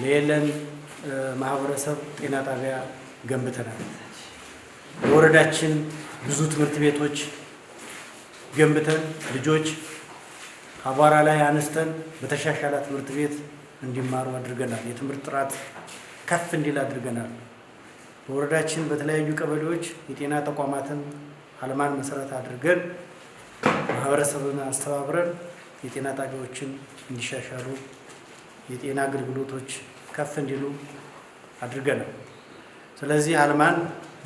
ለየለን ማህበረሰብ ጤና ጣቢያ ገንብተናል። በወረዳችን ብዙ ትምህርት ቤቶች ገንብተን ልጆች አቧራ ላይ አነስተን በተሻሻለ ትምህርት ቤት እንዲማሩ አድርገናል። የትምህርት ጥራት ከፍ እንዲል አድርገናል። በወረዳችን በተለያዩ ቀበሌዎች የጤና ተቋማትን አለማን መሰረት አድርገን ማህበረሰብን አስተባብረን የጤና ጣቢያዎችን እንዲሻሻሉ የጤና አገልግሎቶች ከፍ እንዲሉ አድርገናል። ስለዚህ አለማን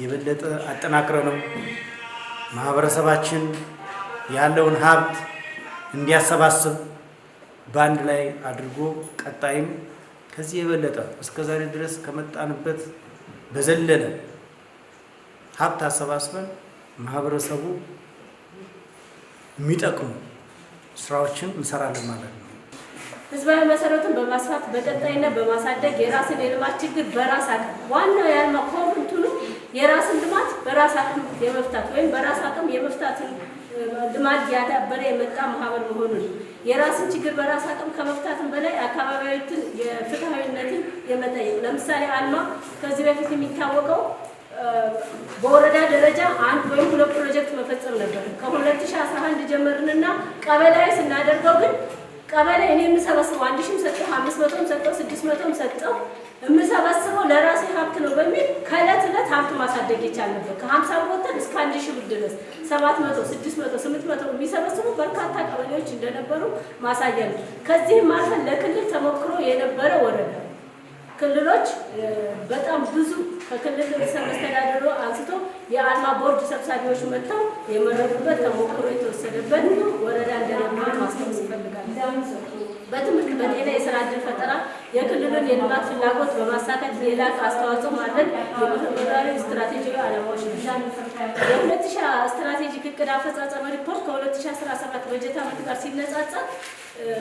የበለጠ አጠናክረነው ማህበረሰባችን ያለውን ሀብት እንዲያሰባስብ በአንድ ላይ አድርጎ ቀጣይም ከዚህ የበለጠ እስከዛሬ ድረስ ከመጣንበት በዘለለ ሀብት አሰባስበን ማህበረሰቡ የሚጠቅሙ ስራዎችን እንሰራለን ማለት ነው። ህዝባዊ መሰረቱን በማስፋት በቀጣይነት በማሳደግ የራስን የልማት ችግር በራስ አቅም ዋናው ያልማ ኮንቱኑ የራስን ልማት በራስ አቅም የመፍታት ወይም በራስ አቅም የመፍታትን ልማት ያዳበረ የመጣ ማህበር መሆኑን የራስን ችግር በራስ አቅም ከመፍታትን በላይ አካባቢያዊትን የፍትሃዊነትን የመጠየቅ ለምሳሌ አልማ ከዚህ በፊት የሚታወቀው በወረዳ ደረጃ አንድ ወይም ሁለት ፕሮጀክት መፈጸም ነበር። ከ2011 ጀመርንና ቀበሌያዊ ስናደርገው ግን ቀበሌ እኔ የምሰበስበው 1000ም ሰጠው 500ም ሰጠው 600ም ሰጠው የምሰበስበው ለራሴ ሀብት ነው በሚል ከዕለት ዕለት ሀብት ማሳደግ ይቻል ነበር። ከ50 ወጥተን እስከ 1000 ብር ድረስ 700 600 800 የሚሰበስቡ በርካታ ቀበሌዎች እንደነበሩ ማሳያ ነው። ከዚህም አልፈን ለክልል ተሞክሮ የነበረ ወረዳ ክልሎች በጣም ብዙ ከክልል ርዕሰ መስተዳድሩ አንስቶ የአልማ ቦርድ ሰብሳቢዎች መጥተው የመረጡበት ተሞክሮ የተወሰደበት ወረዳ እንደነበረ ማስታወስ እፈልጋለሁ። በትምህርት በጤና የስራ ዕድል ፈጠራ የክልሉን የልማት ፍላጎት በማሳካት የላቀ አስተዋጽኦ ማድረግ የመተግበሪያዊ ስትራቴጂያዊ ዓላማዎች ናቸው። የ2000 ስትራቴጂክ እቅድ አፈጻጸም ሪፖርት ከ2017 በጀት ዓመት ጋር ሲነጻጸር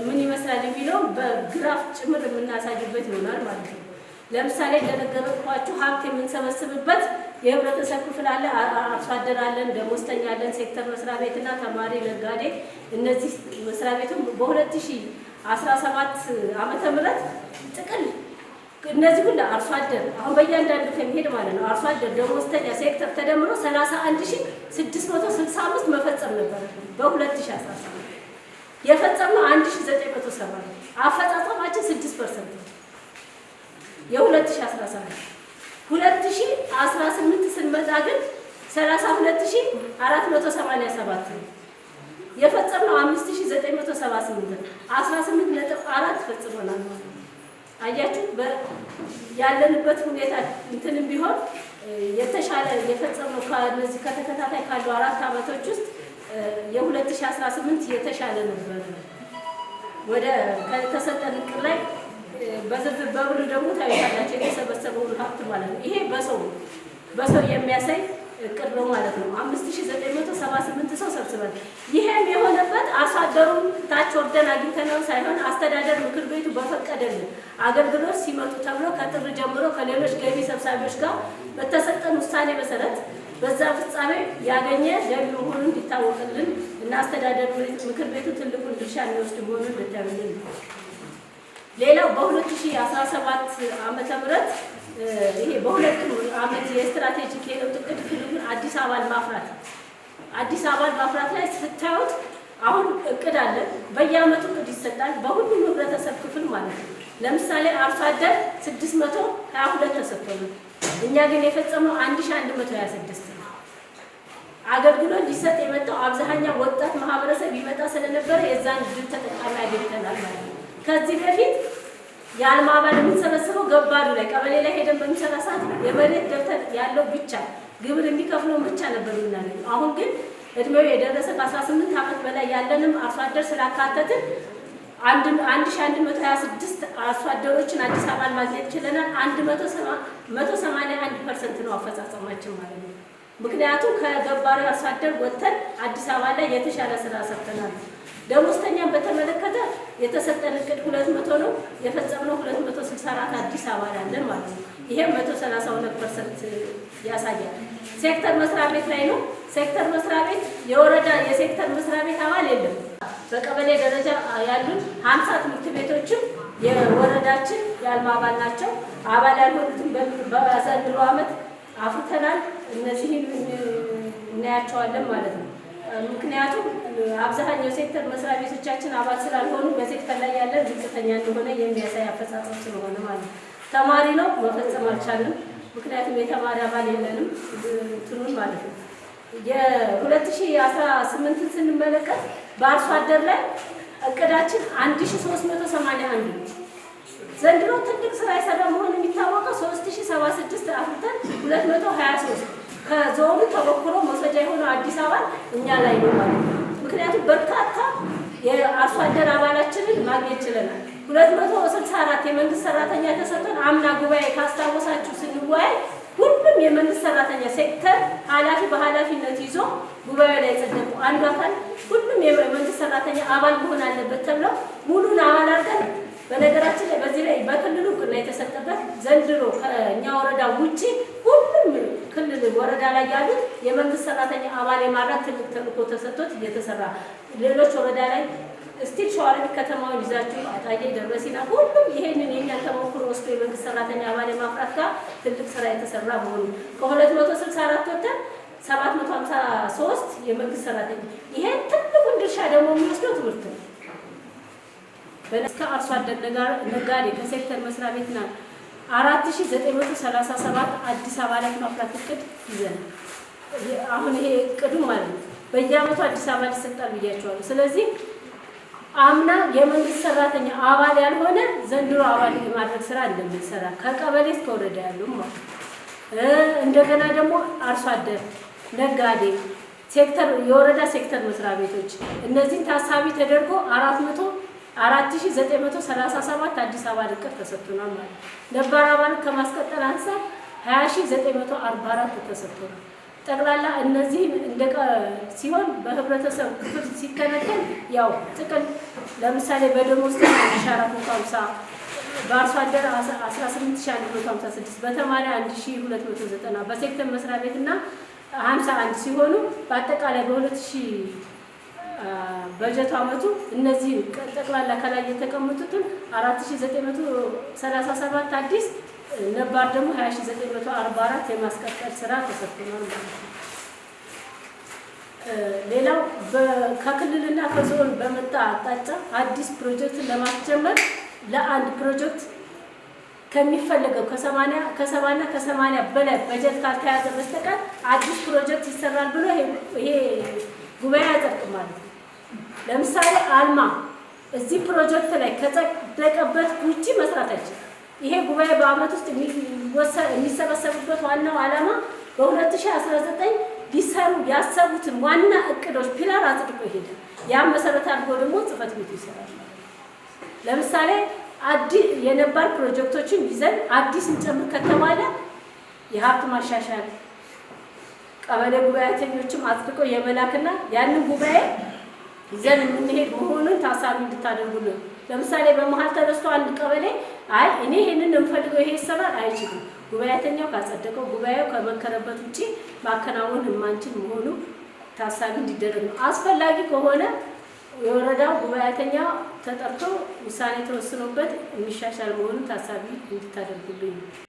ምን ይመስላል የሚለው በግራፍ ጭምር የምናሳይበት ይሆናል ማለት ነው። ለምሳሌ እንደነገርኳችሁ ሀብት የምንሰበስብበት የህብረተሰብ ክፍል አለ፣ አርሶ አደር አለን፣ ደሞዝተኛ አለን፣ ሴክተር መስሪያ ቤትና ተማሪ፣ ነጋዴ። እነዚህ መስሪያ ቤቱም በ2017 ዓመተ ምህረት ጥቅል እነዚህ ሁሉ አርሶ አደር አሁን በእያንዳንዱ ከሚሄድ ማለት ነው አርሶ አደር፣ ደሞዝተኛ፣ ሴክተር ተደምሮ 31665 መፈጸም ነበር። በ2017 የፈጸምነው 1970 አፈጻጸማችን 6% ነው። የ2017 2018 ስንመጣ ግን 32487 ነው። የፈጸምነው 5978 ነው። 18.4 ፈጽመናል ማለት ነው። አያችሁ ያለንበት ሁኔታ እንትንም ቢሆን የተሻለ የፈጸምነው ከነዚህ ከተከታታይ ካሉ 4 ዓመቶች ውስጥ የ2018 የተሻለ ነበር። ወደ ከተሰጠን እቅድ ላይ በዝርዝር በብር ደግሞ ታዩታላችሁ የተሰበሰበውን ሀብት ማለት ነው። ይሄ በሰው የሚያሳይ እቅድ ነው ማለት ነው። 5978 ሰው ሰብስበን ይሄም የሆነበት አርሶ አደሩን ታች ወርደን አግኝተነው ሳይሆን አስተዳደር ምክር ቤቱ በፈቀደልን አገልግሎት ሲመጡ ተብሎ ከጥር ጀምሮ ከሌሎች ገቢ ሰብሳቢዎች ጋር በተሰጠን ውሳኔ መሰረት በዛ ፍጻሜ ያገኘ ገቢ መሆኑን እንዲታወቅልን እና አስተዳደር ምክር ቤቱ ትልቁን ድርሻ የሚወስድ መሆኑን ልታዩልን። ሌላው በ2017 ዓመተ ምህረት ይሄ በሁለቱ ዓመት የስትራቴጂክ የለውጥ እቅድ ክልሉን አዲስ አበባን ማፍራት ላይ ስታዩት አሁን እቅድ አለ። በየዓመቱ እቅድ ይሰጣል በሁሉም ህብረተሰብ ክፍል ማለት ነው። ለምሳሌ አርሶ አደር 622 ተሰጥቶናል። እኛ ግን የፈጸመው 1126 ነው። አገልግሎት ሊሰጥ የመጣው አብዛኛው ወጣት ማህበረሰብ ይመጣ ስለነበረ የዛን ድል ተጠቃሚ አግኝተናል ማለት ነው። ከዚህ በፊት የአልማ አባል የምንሰበስበው ገባሩ ላይ ቀበሌ ላይ ሄደን በሚሰራ ሰዓት የመሬት ደብተር ያለው ብቻ ግብር የሚከፍለውን ብቻ ነበር የምናገኘው። አሁን ግን እድሜው የደረሰ ከ18 ዓመት በላይ ያለንም አርሶ አደር ስላካተትን 1126 አርሶ አደሮችን አዲስ አበባን ማግኘት ችለናል። 181% ነው አፈጻጸማችን ማለት ነው። ምክንያቱም ከገባሩ አርሶ አደር ወጥተን አዲስ አበባ ላይ የተሻለ ስራ ሰርተናል። ደሞዝተኛን በተመለከተ የተሰጠን እቅድ 200 ነው። የፈጸምነው 264 አዲስ አበባ ያለን ማለት ነው። ይሄም 132% ያሳያል። ሴክተር መስሪያ ቤት ላይ ነው። ሴክተር መስሪያ ቤት የወረዳ የሴክተር መስሪያ ቤት አባል የለም። በቀበሌ ደረጃ ያሉት 50 ትምህርት ቤቶችም የወረዳችን የአልማ አባል ናቸው። አባል ያልሆኑትን በዘንድሮ ዓመት አፍርተናል። እነዚህን እናያቸዋለን ማለት ነው። ምክንያቱም አብዛኛው ሴክተር መስሪያ ቤቶቻችን አባል ስላልሆኑ በሴክተር ላይ ያለን ዝቅተኛ እንደሆነ የሚያሳይ አፈጻጸም ስለሆነ ማለት ነው። ተማሪ ነው መፈጸም አልቻልንም፣ ምክንያቱም የተማሪ አባል የለንም እንትኑን ማለት ነው። የ2018 ስንመለከት በአርሶ አደር ላይ እቅዳችን 1381 ነው። ዘንድሮ ትልቅ ስራ የሰራ መሆኑ የሚታወቀው 3076 አፍርተን 223 ከዞኑ ተሞክሮ መውሰጃ የሆነው አዲስ አበባ እኛ ላይ ነው ማለት ነው። ምክንያቱም በርካታ የአርሶ አደር አባላችንን ማግኘት ችለናል። 264 የመንግስት ሰራተኛ ተሰጥቶን አምና ጉባኤ ካስታወሳችሁ ስንወያይ ሁሉም የመንግስት ሰራተኛ ሴክተር ኃላፊ በኃላፊነት ይዞ ጉባኤ ላይ ጸደቁ። አንዱ አካል ሁሉም የመንግስት ሰራተኛ አባል መሆን አለበት ተብለው ሙሉን አባል አድርገን በነገራችን ላይ በዚህ ላይ በክልሉ እውቅና የተሰጠበት ዘንድሮ ከእኛ ወረዳ ውጪ ሁሉም ክልል ወረዳ ላይ ያሉት የመንግስት ሰራተኛ አባል የማድረግ ትልቅ ተልዕኮ ተሰጥቶት እየተሰራ ሌሎች ወረዳ ላይ እስቲል ሸዋሮቢት ከተማውን ይዛችሁ አጣዬ፣ ደብረሲና ሁሉም ይሄንን የኛን ተሞክሮ ወስዶ የመንግስት ሰራተኛ አባል የማፍራት ጋር ትልቅ ስራ የተሰራ መሆኑ ከ264 ወጥተን 753 የመንግስት ሰራተኛ ይሄን ትልቁን ድርሻ ደግሞ የሚወስደው ትምህርት ነው። በነስከ አርሶ አደር ነጋዴ ከሴክተር መስሪያ ቤትና 4937 አዲስ አበባ ላይ ማፍራት እቅድ ይዘናል። አሁን ይሄ እቅዱ ማለት ነው በየአመቱ አዲስ አበባ ሊሰጣል ብያቸዋለሁ። ስለዚህ አምና የመንግስት ሰራተኛ አባል ያልሆነ ዘንድሮ አባል የማድረግ ስራ እንደምንሰራ ከቀበሌ እስከ ወረዳ ያሉ ማለት እንደገና ደግሞ አርሶ አደር ነጋዴ ሴክተር የወረዳ ሴክተር መስሪያ ቤቶች እነዚህን ታሳቢ ተደርጎ 4937 አዲስ አበባ እቅድ ተሰጥቶናል ማለት ነው። ነባር አባል ከማስቀጠል አንፃር 20944 ተሰጥቶናል። ጠቅላላ እነዚህ እንደቀ ሲሆን በህብረተሰብ ክፍል ሲተነተን ያው ጥቅል ለምሳሌ በደሞዝ 1450 በአርሶ አደር 18156 በተማሪ 1290 በሴክተር መስሪያ ቤትና 51 ሲሆኑ በአጠቃላይ በ2000 በጀት ዓመቱ እነዚህ ጠቅላላ ከላይ የተቀመጡትን 4937 አዲስ ነባር ደግሞ 20944 የማስቀጠል ስራ ተሰርቷል ማለት ነው። ሌላው ከክልልና ከዞን በመጣ አቅጣጫ አዲስ ፕሮጀክት ለማስጀመር ለአንድ ፕሮጀክት ከሚፈልገው ከ70 በላይ በጀት ካልተያዘ በስተቀር አዲስ ፕሮጀክት ይሰራል ብሎ ይሄ ጉባኤ ያጸድቃል ማለት ነው። ለምሳሌ አልማ እዚህ ፕሮጀክት ላይ ከጸደቀበት ውጪ መስራት አይችልም። ይሄ ጉባኤ በአመት ውስጥ የሚሰበሰቡበት ዋናው ዓላማ በ2019 ሊሰሩ ያሰቡትን ዋና እቅዶች ፒላር አጽድቆ ይሄዳል። ያን መሰረት አድርጎ ደግሞ ጽህፈት ቤቱ ይሰራል። ለምሳሌ አዲስ የነባር ፕሮጀክቶችን ይዘን አዲስ እንጨምር ከተባለ የሀብት ማሻሻል ቀበሌ ጉባኤተኞችም አጽድቆ የመላክና ያንን ጉባኤ ይዘን የምንሄድ መሆኑን ታሳቢ እንድታደርጉልን። ለምሳሌ በመሀል ተነስቶ አንድ ቀበሌ አይ እኔ ይሄንን እንፈልገው ይሄ ይሰራል አይችልም፣ ጉባኤተኛው ካጸደቀው ጉባኤው ከመከረበት ውጪ ማከናወን የማንችል መሆኑ ታሳቢ እንዲደረግ ነው። አስፈላጊ ከሆነ የወረዳው ጉባኤተኛ ተጠርቶ ውሳኔ ተወስኖበት የሚሻሻል መሆኑን ታሳቢ እንድታደርጉልኝ ነው።